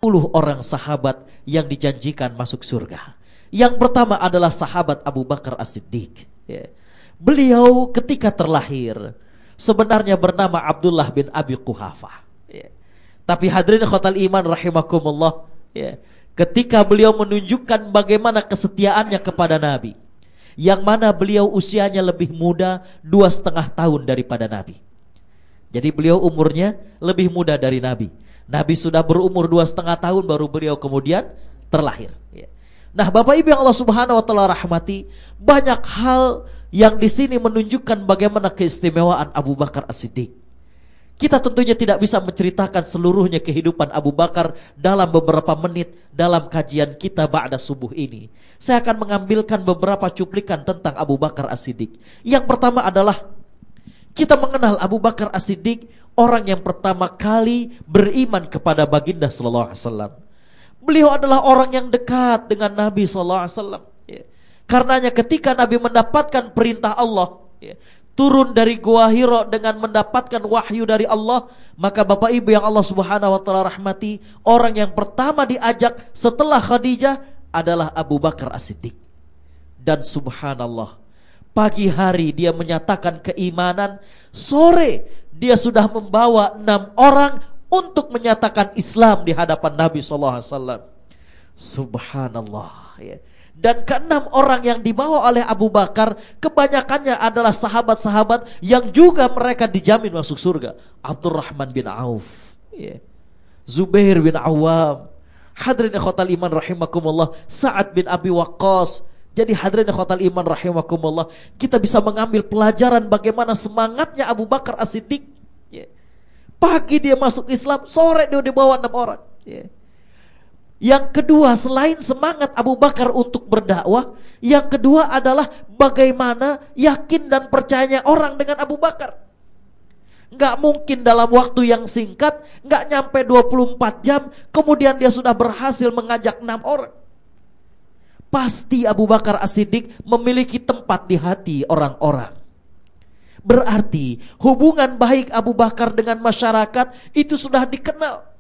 10 orang sahabat yang dijanjikan masuk surga. Yang pertama adalah sahabat Abu Bakar As-Siddiq. Beliau ketika terlahir sebenarnya bernama Abdullah bin Abi Quhafah. Tapi hadirin khotal iman rahimakumullah, ketika beliau menunjukkan bagaimana kesetiaannya kepada Nabi, yang mana beliau usianya lebih muda 2,5 tahun daripada Nabi. Jadi beliau umurnya lebih muda dari Nabi. Nabi sudah berumur 2,5 tahun baru beliau kemudian terlahir. Nah, Bapak Ibu yang Allah Subhanahu wa taala rahmati, banyak hal yang di sini menunjukkan bagaimana keistimewaan Abu Bakar As-Siddiq. Kita tentunya tidak bisa menceritakan seluruhnya kehidupan Abu Bakar dalam beberapa menit dalam kajian kita ba'da subuh ini. Saya akan mengambilkan beberapa cuplikan tentang Abu Bakar As-Siddiq. Yang pertama adalah kita mengenal Abu Bakar As-Siddiq, orang yang pertama kali beriman kepada baginda sallallahu alaihi wasallam. Beliau adalah orang yang dekat dengan Nabi sallallahu alaihi wasallam. Karenanya ketika Nabi mendapatkan perintah Allah, turun dari Gua Hira dengan mendapatkan wahyu dari Allah, maka Bapak Ibu yang Allah Subhanahu wa taala rahmati, orang yang pertama diajak setelah Khadijah adalah Abu Bakar As-Siddiq. Dan subhanallah, pagi hari dia menyatakan keimanan, sore dia sudah membawa 6 orang untuk menyatakan Islam di hadapan Nabi sallallahu alaihi wasallam. Subhanallah, Dan ke-6 orang yang dibawa oleh Abu Bakar, kebanyakannya adalah sahabat-sahabat yang juga mereka dijamin masuk surga. Abdurrahman bin Auf, Zubair bin Awam, hadirin ikhwatal iman rahimakumullah, Sa'ad bin Abi Waqqas. Jadi hadirin ikhwatal iman rahimakumullah, kita bisa mengambil pelajaran bagaimana semangatnya Abu Bakar As-Siddiq. Pagi dia masuk Islam, sore dia dibawa 6 orang. Yang kedua, selain semangat Abu Bakar untuk berdakwah, yang kedua adalah bagaimana yakin dan percayanya orang dengan Abu Bakar. Nggak mungkin dalam waktu yang singkat, nggak nyampe 24 jam, kemudian dia sudah berhasil mengajak 6 orang. Pasti Abu Bakar As-Siddiq memiliki tempat di hati orang-orang. Berarti hubungan baik Abu Bakar dengan masyarakat itu sudah dikenal.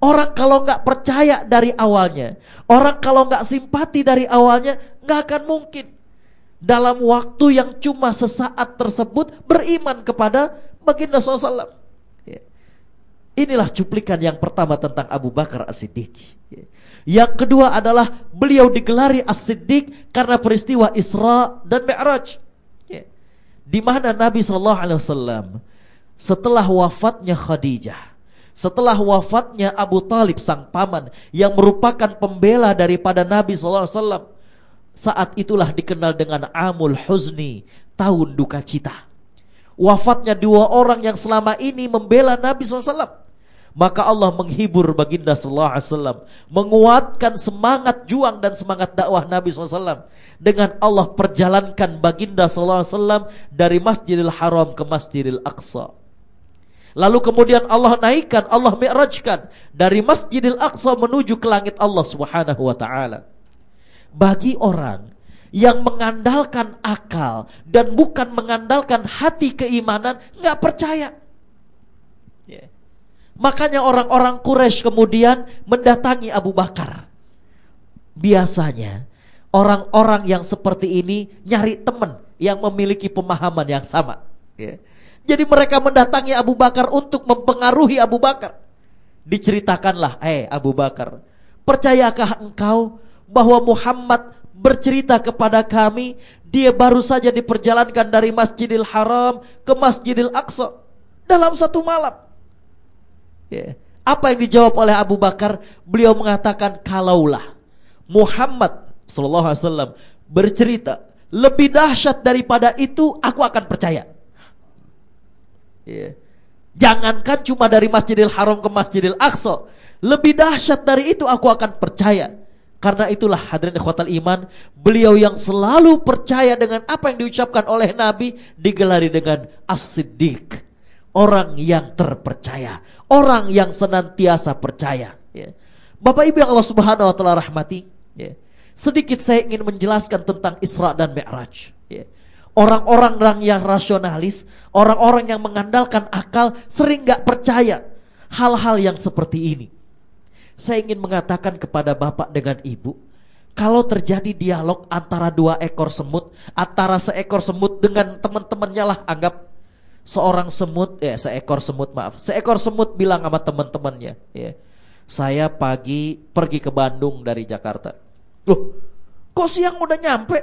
Orang kalau nggak percaya dari awalnya, orang kalau nggak simpati dari awalnya, nggak akan mungkin dalam waktu yang cuma sesaat tersebut beriman kepada baginda SAW. Inilah cuplikan yang pertama tentang Abu Bakar As-Siddiq. Yang kedua adalah beliau digelari As-Siddiq karena peristiwa Isra dan Mi'raj, di mana Nabi SAW setelah wafatnya Khadijah, setelah wafatnya Abu Talib sang paman yang merupakan pembela daripada Nabi SAW, saat itulah dikenal dengan Amul Huzni, tahun duka cita. Wafatnya 2 orang yang selama ini membela Nabi SAW. Maka Allah menghibur baginda SAW, menguatkan semangat juang dan semangat dakwah Nabi SAW, dengan Allah perjalankan baginda SAW dari Masjidil Haram ke Masjidil Aqsa. Lalu kemudian Allah naikkan, Allah mi'rajkan dari Masjidil Aqsa menuju ke langit Allah Subhanahu wa taala. Bagi orang yang mengandalkan akal dan bukan mengandalkan hati keimanan, nggak percaya. Makanya orang-orang Quraisy kemudian mendatangi Abu Bakar. Biasanya orang-orang yang seperti ini nyari teman yang memiliki pemahaman yang sama. Jadi mereka mendatangi Abu Bakar untuk mempengaruhi Abu Bakar. Diceritakanlah, Abu Bakar, percayakah engkau bahwa Muhammad bercerita kepada kami, dia baru saja diperjalankan dari Masjidil Haram ke Masjidil Aqsa dalam 1 malam. Apa yang dijawab oleh Abu Bakar? Beliau mengatakan, kalaulah Muhammad SAW bercerita lebih dahsyat daripada itu, aku akan percaya. Jangankan cuma dari Masjidil Haram ke Masjidil Aqsa, lebih dahsyat dari itu aku akan percaya. Karena itulah hadirin ikhwatal iman, beliau yang selalu percaya dengan apa yang diucapkan oleh Nabi digelari dengan As-Siddiq, orang yang terpercaya, orang yang senantiasa percaya. Bapak Ibu yang Allah Subhanahu wa taala rahmati, sedikit saya ingin menjelaskan tentang Isra dan Mi'raj. Orang-orang yang rasionalis, orang-orang yang mengandalkan akal sering gak percaya hal-hal yang seperti ini. Saya ingin mengatakan kepada bapak dengan ibu, kalau terjadi dialog antara dua ekor semut, antara seekor semut dengan teman-temannya lah, anggap seekor semut bilang sama teman-temannya, ya, saya pagi pergi ke Bandung dari Jakarta. Loh, kok siang udah nyampe?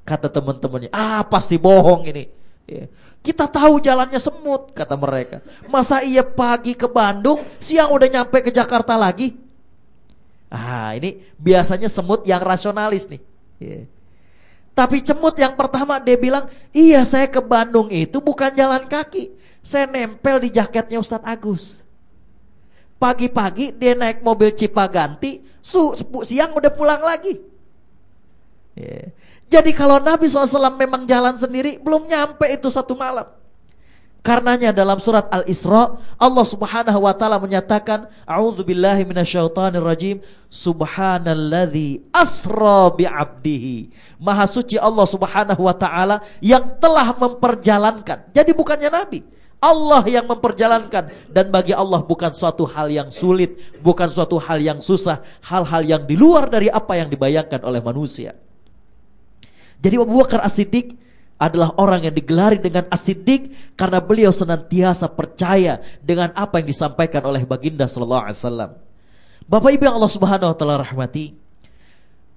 Kata teman-temannya, pasti bohong ini. Ya. Kita tahu jalannya semut, kata mereka. Masa iya pagi ke Bandung, siang udah nyampe ke Jakarta lagi? Ini biasanya semut yang rasionalis nih. Ya. Tapi semut yang pertama dia bilang, iya saya ke Bandung itu bukan jalan kaki, saya nempel di jaketnya Ustadz Agus. Pagi-pagi dia naik mobil Cipaganti, siang udah pulang lagi. Ya. Jadi kalau Nabi SAW memang jalan sendiri, belum nyampe itu satu malam. Karenanya dalam surat Al-Isra, Allah Subhanahu wa taala menyatakan, a'udzubillahi minasyaitonirrajim, subhanalladzi asra bi'abdihi. Maha suci Allah Subhanahu wa taala yang telah memperjalankan. Jadi bukannya Nabi, Allah yang memperjalankan, dan bagi Allah bukan suatu hal yang sulit, bukan suatu hal yang susah, hal-hal yang di luar dari apa yang dibayangkan oleh manusia. Jadi Abu Bakar As-Siddiq adalah orang yang digelari dengan As-Siddiq karena beliau senantiasa percaya dengan apa yang disampaikan oleh baginda sallallahu alaihi wasallam. Bapak Ibu yang Allah Subhanahu wa taala rahmati,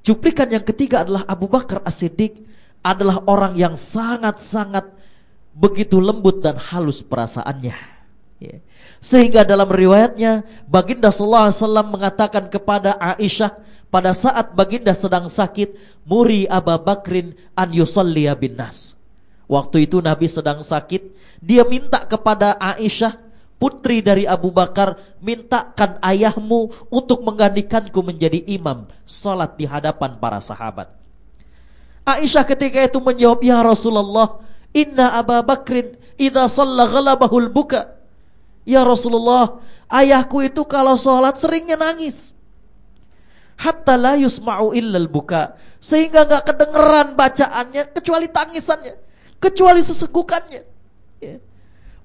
cuplikan yang ketiga adalah Abu Bakar As-Siddiq adalah orang yang sangat-sangat begitu lembut dan halus perasaannya. Sehingga dalam riwayatnya baginda sallallahu alaihi wasallam mengatakan kepada Aisyah pada saat baginda sedang sakit, muri Abu Bakrin an yusalliya bin nas. Waktu itu Nabi sedang sakit, dia minta kepada Aisyah, putri dari Abu Bakar, mintakan ayahmu untuk menggantikanku menjadi imam salat di hadapan para sahabat. Aisyah ketika itu menjawab, ya Rasulullah, inna Abu Bakrin idza shalla ghalabahul buka. Ya Rasulullah, ayahku itu kalau sholat seringnya nangis. Hatta la yusma'u illal buka, sehingga gak kedengeran bacaannya kecuali tangisannya, kecuali sesegukannya. Ya.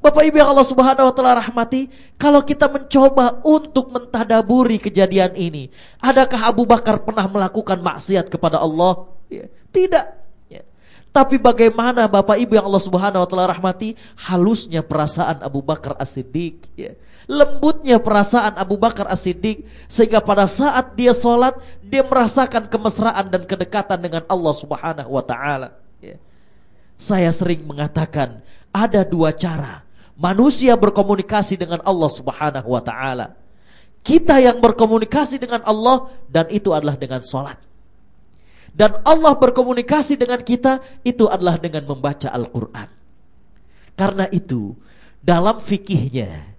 Bapak Ibu yang Allah Subhanahu wa taala rahmati, kalau kita mencoba untuk mentadaburi kejadian ini, adakah Abu Bakar pernah melakukan maksiat kepada Allah? Ya. Tidak. Ya. Tapi bagaimana Bapak Ibu yang Allah Subhanahu wa taala rahmati, halusnya perasaan Abu Bakar As-Siddiq, ya. Lembutnya perasaan Abu Bakar As-Siddiq, sehingga pada saat dia sholat, dia merasakan kemesraan dan kedekatan dengan Allah Subhanahu wa ta'ala. Saya sering mengatakan, ada dua cara manusia berkomunikasi dengan Allah Subhanahu wa ta'ala. Kita yang berkomunikasi dengan Allah, dan itu adalah dengan sholat. Dan Allah berkomunikasi dengan kita, itu adalah dengan membaca Al-Quran. Karena itu, dalam fikihnya,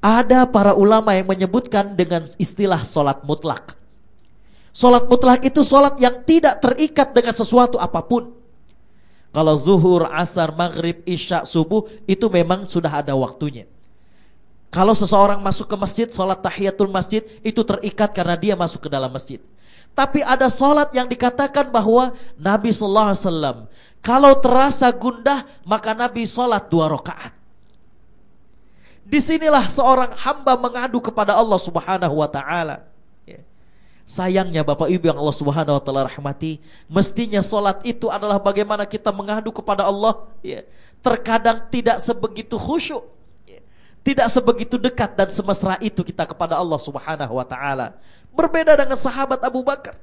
ada para ulama yang menyebutkan dengan istilah solat mutlak. Solat mutlak itu solat yang tidak terikat dengan sesuatu apapun. Kalau zuhur, asar, maghrib, isya, subuh, itu memang sudah ada waktunya. Kalau seseorang masuk ke masjid, solat tahiyatul masjid, itu terikat karena dia masuk ke dalam masjid. Tapi ada solat yang dikatakan bahwa Nabi sallallahu alaihi wasallam, kalau terasa gundah, maka Nabi solat 2 rakaat. Disinilah seorang hamba mengadu kepada Allah Subhanahu wa ta'ala. Sayangnya Bapak Ibu yang Allah Subhanahu wa ta'ala rahmati, mestinya solat itu adalah bagaimana kita mengadu kepada Allah. Terkadang tidak sebegitu khusyuk, tidak sebegitu dekat dan semesra itu kita kepada Allah Subhanahu wa ta'ala. Berbeda dengan sahabat Abu Bakar.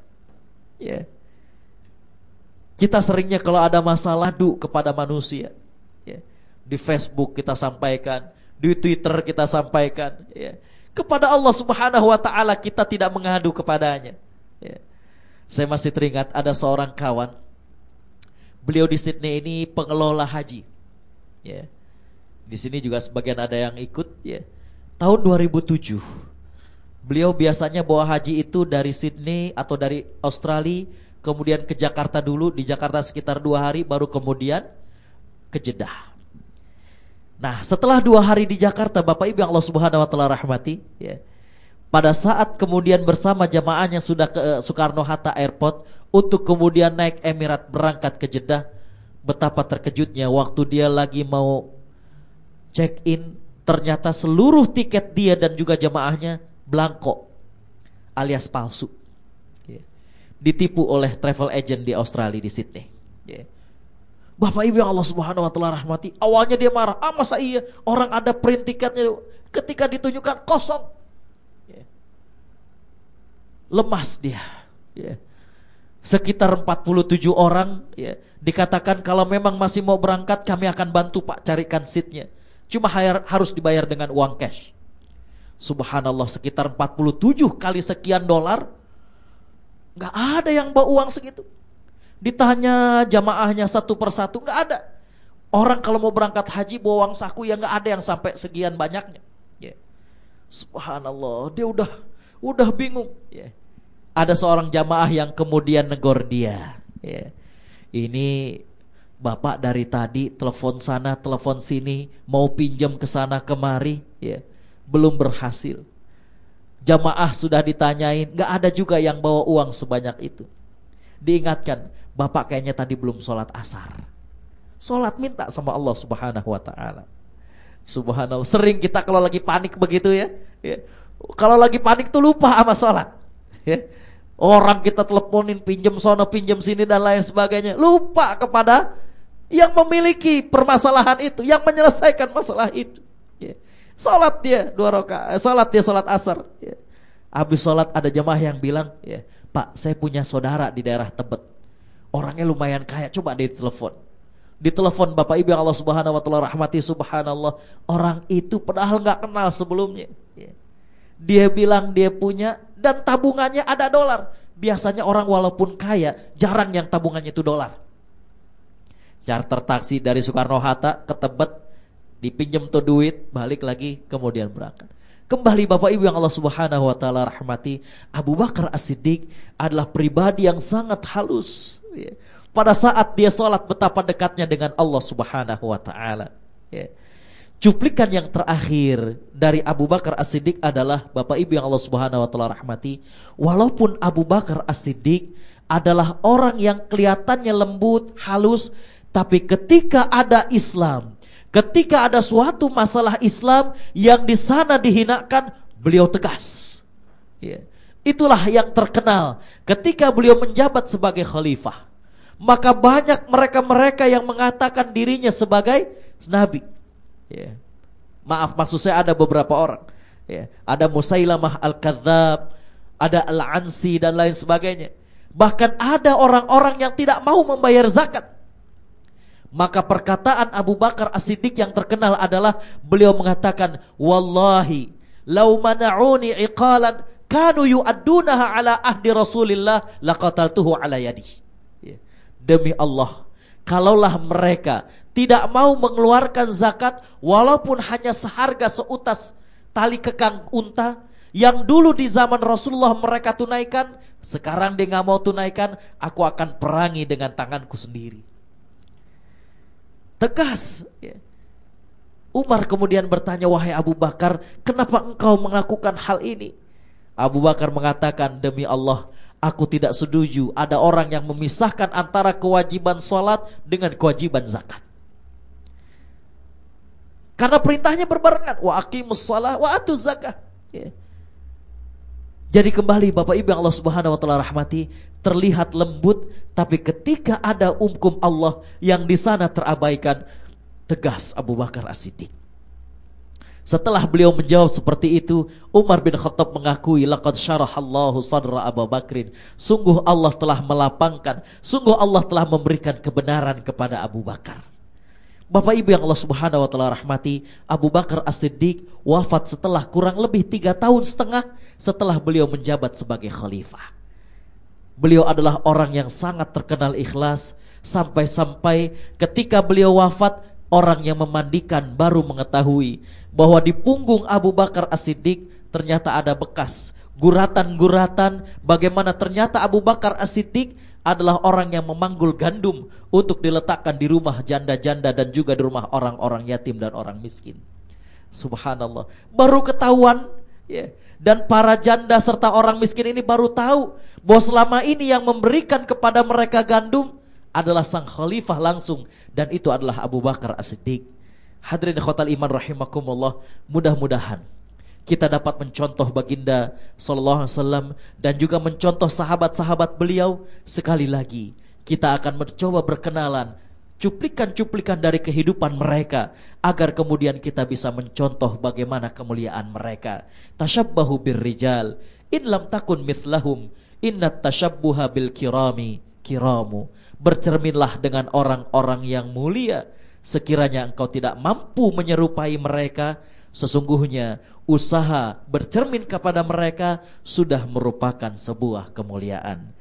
Kita seringnya kalau ada masalah adu kepada manusia, di Facebook kita sampaikan, di Twitter kita sampaikan, kepada Allah Subhanahu wa ta'ala kita tidak mengadu kepadanya. Saya masih teringat ada seorang kawan, beliau di Sydney ini pengelola haji. Di sini juga sebagian ada yang ikut. Tahun 2007 beliau biasanya bawa haji itu dari Sydney atau dari Australia, kemudian ke Jakarta dulu, di Jakarta sekitar 2 hari, baru kemudian ke Jeddah. Nah, setelah 2 hari di Jakarta, Bapak Ibu yang Allah Subhanahu wa taala rahmati, pada saat kemudian bersama jamaahnya sudah ke Soekarno-Hatta Airport untuk kemudian naik Emirat berangkat ke Jeddah, betapa terkejutnya waktu dia lagi mau check in, ternyata seluruh tiket dia dan juga jamaahnya Blanko alias palsu. Ditipu oleh travel agent di Australia, di Sydney. Bapak Ibu yang Allah Subhanahu wa taala rahmati, awalnya dia marah, masa iya orang ada print tiketnya, ketika ditunjukkan kosong. Lemas dia. Sekitar 47 orang, dikatakan kalau memang masih mau berangkat kami akan bantu Pak carikan seatnya. Cuma harus dibayar dengan uang cash. Subhanallah, sekitar 47 kali sekian dolar. Gak ada yang bawa uang segitu. Ditanya jamaahnya satu persatu, gak ada. Orang kalau mau berangkat haji bawa uang saku, ya gak ada yang sampai sekian banyaknya. Subhanallah, dia udah bingung. Ada seorang jamaah yang kemudian negor dia. Ini bapak dari tadi telepon sana, telepon sini, mau pinjam ke sana kemari, belum berhasil. Jamaah sudah ditanyain, gak ada juga yang bawa uang sebanyak itu. Diingatkan, bapak kayaknya tadi belum sholat asar. Sholat minta sama Allah Subhanahu wa ta'ala. Subhanallah, sering kita kalau lagi panik begitu ya. Kalau lagi panik tuh lupa sama sholat. Orang kita teleponin, pinjam sono, pinjam sini dan lain sebagainya. Lupa kepada yang memiliki permasalahan itu, yang menyelesaikan masalah itu. Salat dia 2 rakaat, salat asar. Habis salat ada jemaah yang bilang, Pak, saya punya saudara di daerah Tebet. Orangnya lumayan kaya, coba ditelepon. Ditelepon Bapak Ibu yang Allah Subhanahu wa taala rahmati, subhanallah. Orang itu padahal gak kenal sebelumnya. Dia bilang dia punya dan tabungannya ada dolar. Biasanya orang walaupun kaya, jarang yang tabungannya itu dolar. Charter taksi dari Soekarno-Hatta ke Tebet, dipinjam tuh duit, balik lagi, kemudian berangkat. Kembali Bapak Ibu yang Allah Subhanahu wa taala rahmati, Abu Bakar As-Siddiq adalah pribadi yang sangat halus. Pada saat dia sholat, betapa dekatnya dengan Allah Subhanahu wa taala. Cuplikan yang terakhir dari Abu Bakar As-Siddiq adalah, Bapak Ibu yang Allah Subhanahu wa taala rahmati, walaupun Abu Bakar As-Siddiq adalah orang yang kelihatannya lembut, halus, tapi ketika ada Islam, ketika ada suatu masalah Islam yang di sana dihinakan, beliau tegas. Itulah yang terkenal ketika beliau menjabat sebagai khalifah. Maka banyak mereka-mereka yang mengatakan dirinya sebagai nabi. Maaf, maksud saya ada beberapa orang. Ada Musailamah Al-Kadzab, ada Al-Ansi dan lain sebagainya. Bahkan ada orang-orang yang tidak mau membayar zakat. Maka perkataan Abu Bakar As-Siddiq yang terkenal adalah beliau mengatakan, wallahi lau mana'uni iqalan kanu yu'addunaha ala ahdi Rasulillah laqataltuhu ala yadi. Demi Allah, kalaulah mereka tidak mau mengeluarkan zakat walaupun hanya seharga seutas tali kekang unta yang dulu di zaman Rasulullah mereka tunaikan, sekarang dia gak mau tunaikan, aku akan perangi dengan tanganku sendiri. Tegas. Umar kemudian bertanya, wahai Abu Bakar, kenapa engkau melakukan hal ini? Abu Bakar mengatakan, demi Allah, aku tidak setuju ada orang yang memisahkan antara kewajiban sholat dengan kewajiban zakat. Karena perintahnya berbarengan, wa aqimus shalah wa atuz zakah. Jadi kembali Bapak Ibu yang Allah Subhanahu wa taala rahmati, terlihat lembut, tapi ketika ada hukum Allah yang di sana terabaikan, tegas Abu Bakar As-Siddiq. Setelah beliau menjawab seperti itu, Umar bin Khattab mengakui, laqad syarahallahu sadra Abu Bakrin. Sungguh Allah telah melapangkan, sungguh Allah telah memberikan kebenaran kepada Abu Bakar. Bapak Ibu yang Allah Subhanahu wa taala rahmati, Abu Bakar As-Siddiq wafat setelah kurang lebih 3,5 tahun setelah beliau menjabat sebagai khalifah. Beliau adalah orang yang sangat terkenal ikhlas, sampai-sampai ketika beliau wafat, orang yang memandikan baru mengetahui bahwa di punggung Abu Bakar As-Siddiq ternyata ada bekas guratan-guratan, bagaimana ternyata Abu Bakar As-Siddiq adalah orang yang memanggul gandum untuk diletakkan di rumah janda-janda dan juga di rumah orang-orang yatim dan orang miskin. Subhanallah, baru ketahuan dan para janda serta orang miskin ini baru tahu bahwa selama ini yang memberikan kepada mereka gandum adalah sang khalifah langsung, dan itu adalah Abu Bakar As-Siddiq. Hadirin khotal iman rahimakumullah, mudah-mudahan kita dapat mencontoh baginda sallallahu alaihi wasallam dan juga mencontoh sahabat-sahabat beliau. Sekali lagi kita akan mencoba berkenalan cuplikan-cuplikan dari kehidupan mereka, agar kemudian kita bisa mencontoh bagaimana kemuliaan mereka. Tashabbahu birrijal in lam takun mithlahum innat tashabbuha bil kirami kiramu. Bercerminlah dengan orang-orang yang mulia. Sekiranya engkau tidak mampu menyerupai mereka, sesungguhnya usaha bercermin kepada mereka sudah merupakan sebuah kemuliaan.